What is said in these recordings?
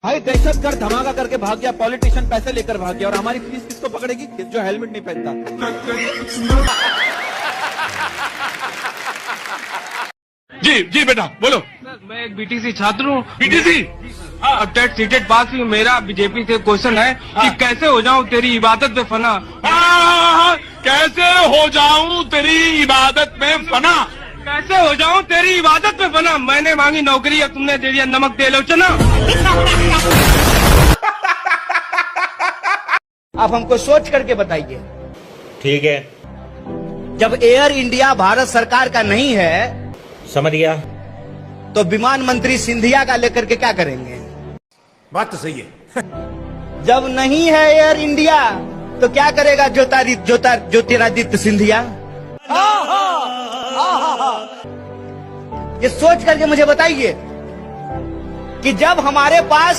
भाई दहशतगर्द धमाका करके भाग गया, पॉलिटिशियन पैसे लेकर भाग गया, और हमारी पुलिस किसको पकड़ेगी? जो हेलमेट नहीं पहनता। जी जी बेटा बोलो। मैं एक बीटीसी छात्र हूँ। बीटीसी अब टेट सीटेट पास हुई। मेरा बीजेपी से क्वेश्चन है कि कैसे हो जाऊँ तेरी इबादत में फना। कैसे हो जाऊं तेरी इबादत में फना। कैसे हो जाऊँ तेरी इबादत में फना। मैंने मांगी नौकरी और तुमने दे दिया नमक तेल चना। आप हमको सोच करके बताइए। ठीक है, जब एयर इंडिया भारत सरकार का नहीं है समझ गया। तो विमान मंत्री सिंधिया का लेकर के क्या करेंगे? बात तो सही है। जब नहीं है एयर इंडिया तो क्या करेगा ज्योतिरादित्य सिंधिया? ये सोच करके मुझे बताइए कि जब हमारे पास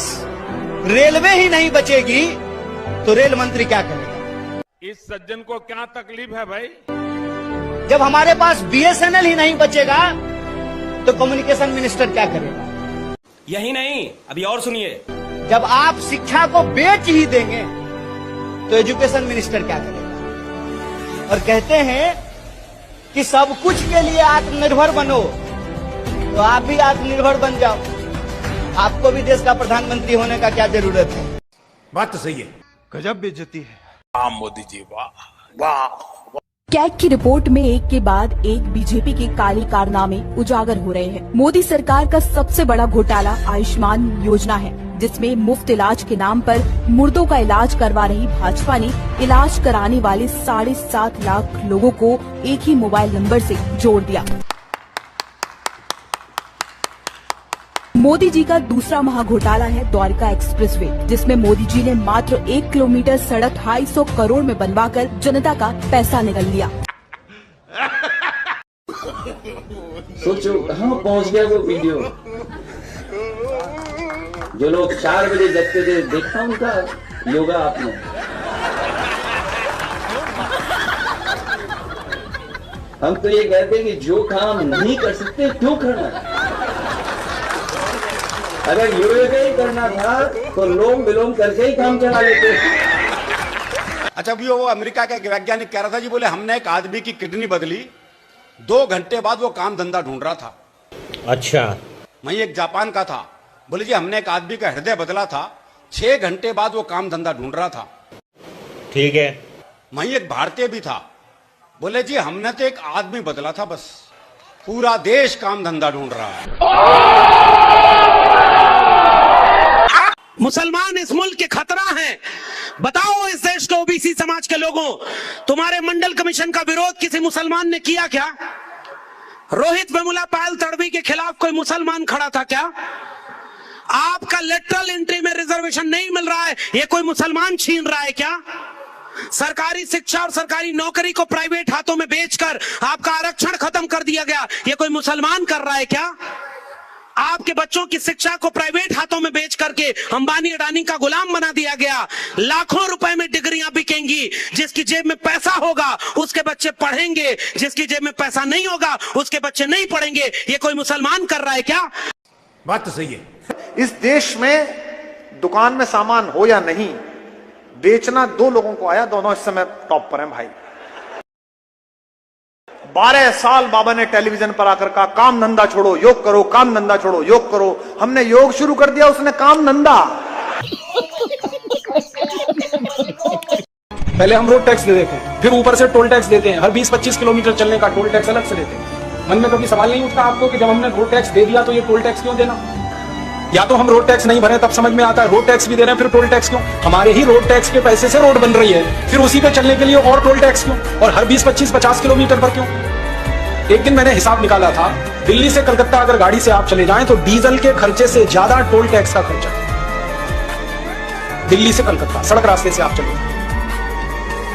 रेलवे ही नहीं बचेगी तो रेल मंत्री क्या करेगा? इस सज्जन को क्या तकलीफ है भाई? जब हमारे पास बीएसएनएल ही नहीं बचेगा तो कम्युनिकेशन मिनिस्टर क्या करेगा? यही नहीं, अभी और सुनिए। जब आप शिक्षा को बेच ही देंगे तो एजुकेशन मिनिस्टर क्या करेगा? और कहते हैं कि सब कुछ के लिए आत्मनिर्भर बनो, तो आप भी आत्मनिर्भर बन जाओ। आपको भी देश का प्रधानमंत्री होने का क्या जरूरत है? बात तो सही है। गजब बेइज्जती है। वाह मोदी जी, वाह वाह। कैग की रिपोर्ट में एक के बाद एक बीजेपी के काले कारनामे उजागर हो रहे हैं। मोदी सरकार का सबसे बड़ा घोटाला आयुष्मान योजना है, जिसमें मुफ्त इलाज के नाम पर मुर्दों का इलाज करवा रही भाजपा ने इलाज कराने वाले 7.5 लाख लोगों को एक ही मोबाइल नंबर से जोड़ दिया। मोदी जी का दूसरा महाघोटाला है द्वारका एक्सप्रेसवे, जिसमें मोदी जी ने मात्र 1 किलोमीटर सड़क 250 करोड़ में बनवाकर जनता का पैसा निगल लिया। सोचो कहाँ पहुँच गया वो वीडियो। जो लोग 4 बजे जगते थे, देखा उनका योगा आपने। हम तो ये कहते हैं कि जो काम नहीं कर सकते क्यों करना? अगर योगा ही करना था तो लोम विलोम करके ही काम चला लेते। अच्छा, वो अमेरिका का एक वैज्ञानिक कह रहा था जी, बोले हमने एक आदमी की किडनी बदली, 2 घंटे बाद वो काम धंधा ढूंढ रहा था। अच्छा। वहीं एक जापान का था, बोले जी हमने एक आदमी का हृदय बदला था, 6 घंटे बाद वो काम धंधा ढूंढ रहा था। ठीक है। वहीं एक भारतीय भी था, बोले जी हमने तो एक आदमी बदला था, बस पूरा देश काम धंधा ढूंढ रहा है। मुसलमान इस मुल्क के खतरा हैं। बताओ इस देश के ओबीसी समाज के लोगों, तुम्हारे मंडल कमीशन का विरोध किसी मुसलमान ने किया क्या? रोहित वेमुला पायल तड़वी के खिलाफ कोई मुसलमान खड़ा था क्या? आपका लेटरल एंट्री में रिजर्वेशन नहीं मिल रहा है, ये कोई मुसलमान छीन रहा है क्या? सरकारी शिक्षा और सरकारी नौकरी को प्राइवेट हाथों में बेचकर आपका आरक्षण खत्म कर दिया गया, ये कोई मुसलमान कर रहा है क्या? आपके बच्चों की शिक्षा को प्राइवेट हाथों में बेच करके अंबानी अडानी का गुलाम बना दिया गया। लाखों रुपए में डिग्रियां बिकेंगी, जिसकी जेब में पैसा होगा उसके बच्चे पढ़ेंगे, जिसकी जेब में पैसा नहीं होगा उसके बच्चे नहीं पढ़ेंगे। ये कोई मुसलमान कर रहा है क्या? बात तो सही है। इस देश में दुकान में सामान हो या नहीं, बेचना 2 लोगों को आया, दोनों इस समय टॉप पर हैं भाई। 12 साल बाबा ने टेलीविजन पर आकर कहा काम धंधा छोड़ो योग करो, काम धंधा छोड़ो योग करो। हमने योग शुरू कर दिया, उसने काम धंधा। पहले हम रोड टैक्स दे देते हैं, फिर ऊपर से टोल टैक्स देते हैं। हर 20-25 किलोमीटर चलने का टोल टैक्स अलग से देते हैं। मन में कभी सवाल नहीं उठता आपको कि जब हमने रोड टैक्स दे दिया तो ये टोल टैक्स क्यों देना? या तो हम रोड टैक्स नहीं भरे तब समझ में आता है, रोड टैक्स भी दे रहे हैं फिर टोल टैक्स क्यों? हमारे ही रोड टैक्स के पैसे से रोड बन रही है, फिर उसी पे चलने के लिए और टोल टैक्स क्यों? और हर 20-25-50 किलोमीटर पर क्यों? एक दिन मैंने हिसाब निकाला था, दिल्ली से कलकत्ता अगर गाड़ी से आप चले जाएं तो डीजल के खर्चे से ज्यादा टोल टैक्स का खर्चा। दिल्ली से कलकत्ता सड़क रास्ते से आप चले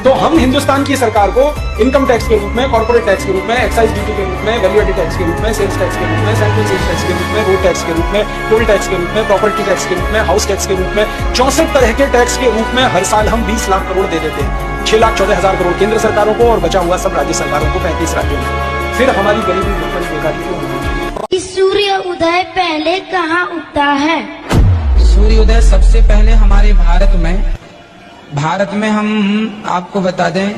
तो हम हिंदुस्तान की सरकार को इनकम टैक्स के रूप में, कॉर्पोरेट टैक्स के रूप में, एक्साइज ड्यूटी के रूप में, वैल्यू एडेड टैक्स के रूप में, सेल्स टैक्स के रूप में, सेंट्रल सेल्स टैक्स के रूप में, रोड टैक्स के रूप में, टोल टैक्स के रूप में, प्रॉपर्टी टैक्स के रूप में, हाउस टैक्स के रूप में, 64 तरह के टैक्स के रूप में हर साल हम 20 लाख करोड़ दे देते हैं। 6,14,000 करोड़ केंद्र सरकारों को और बचा हुआ सब राज्य सरकारों को 35 राज्यों में। फिर हमारी गरीबी भुखमरी बेकारी क्यों होगी? सूर्य उदय पहले कहाँ उगता है? सूर्योदय सबसे पहले हमारे भारत में हम आपको बता दें,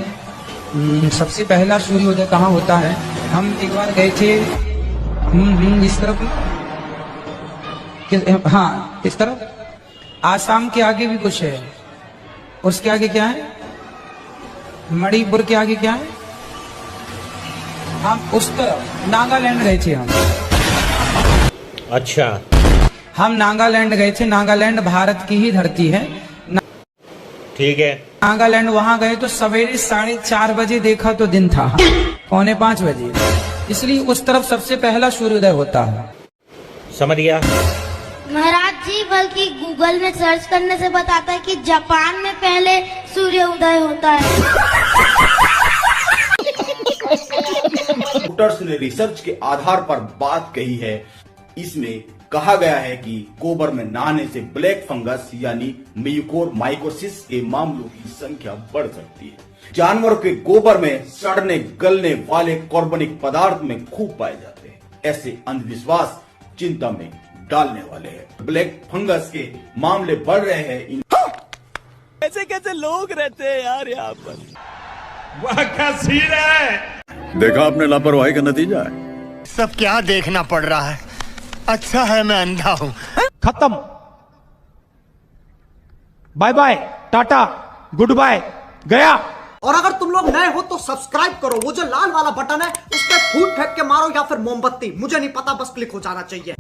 सबसे पहला सूर्योदय कहाँ होता है। हम एक बार गए थे इस तरफ, हाँ इस तरफ, आसाम के आगे भी कुछ है, उसके आगे क्या है, मणिपुर के आगे क्या है, हम उस तरफ नागालैंड गए थे हम। अच्छा, हम नागालैंड गए थे। नागालैंड भारत की ही धरती है। ठीक है। नागालैंड वहां गए तो सवेरे 4:30 बजे देखा तो दिन था 4:45 बजे, इसलिए उस तरफ सबसे पहला सूर्योदय होता है। समझ गया महाराज जी, बल्कि गूगल में सर्च करने से बताता है कि जापान में पहले सूर्योदय होता है। डॉक्टर्स ने रिसर्च के आधार पर बात कही है। इसमें कहा गया है कि गोबर में नहाने से ब्लैक फंगस यानी म्यूकोरमाइकोसिस के मामलों की संख्या बढ़ सकती है। जानवरों के गोबर में सड़ने गलने वाले कार्बनिक पदार्थ में खूब पाए जाते हैं। ऐसे अंधविश्वास चिंता में डालने वाले हैं। ब्लैक फंगस के मामले बढ़ रहे हैं। कैसे कैसे लोग रहते हैं यार यहाँ पर। वह क्या सीन है। देखा आपने लापरवाही का नतीजा है। सब क्या देखना पड़ रहा है। अच्छा है मैं अंधा हूं। खत्म, bye bye, tata, goodbye, गया। और अगर तुम लोग नए हो तो सब्सक्राइब करो, वो जो लाल वाला बटन है उस पर फूट फेंक के मारो या फिर मोमबत्ती, मुझे नहीं पता, बस क्लिक हो जाना चाहिए।